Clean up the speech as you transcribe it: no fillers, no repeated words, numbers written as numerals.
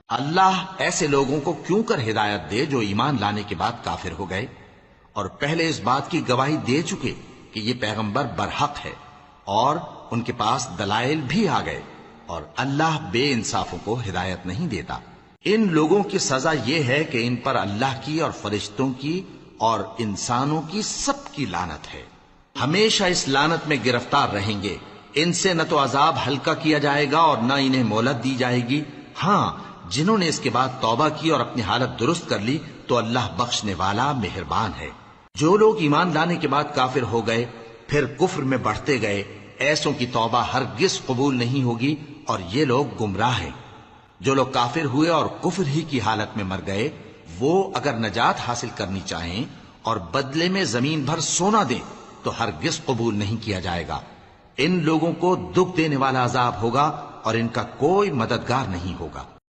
अल्लाह ऐसे लोगों को क्यों कर हिदायत दे जो ईमान लाने के बाद काफिर हो गए और पहले इस बात की गवाही दे चुके कि ये पैगंबर बरहक है और उनके पास दलाइल भी आ गए, और अल्लाह बेइंसाफों को हिदायत नहीं देता। इन लोगों की सजा यह है कि इन पर अल्लाह की और फरिश्तों की और इंसानों की सबकी लानत है। हमेशा इस लानत में गिरफ्तार रहेंगे। इनसे न तो अजाब हल्का किया जाएगा और न इन्हें मोहलत दी जाएगी। हाँ, जिन्होंने इसके बाद तौबा की और अपनी हालत दुरुस्त कर ली तो अल्लाह बख्शने वाला मेहरबान है। जो लोग ईमान लाने के बाद काफिर हो गए फिर कुफ्र में बढ़ते गए, ऐसों की तौबा हरगिज कबूल नहीं होगी और ये लोग गुमराह हैं। जो लोग काफिर हुए और कुफ्र ही की हालत में मर गए, वो अगर नजात हासिल करनी चाहें और बदले में जमीन भर सोना दें तो हरगिज कबूल नहीं किया जाएगा। इन लोगों को दुख देने वाला अजाब होगा और इनका कोई मददगार नहीं होगा।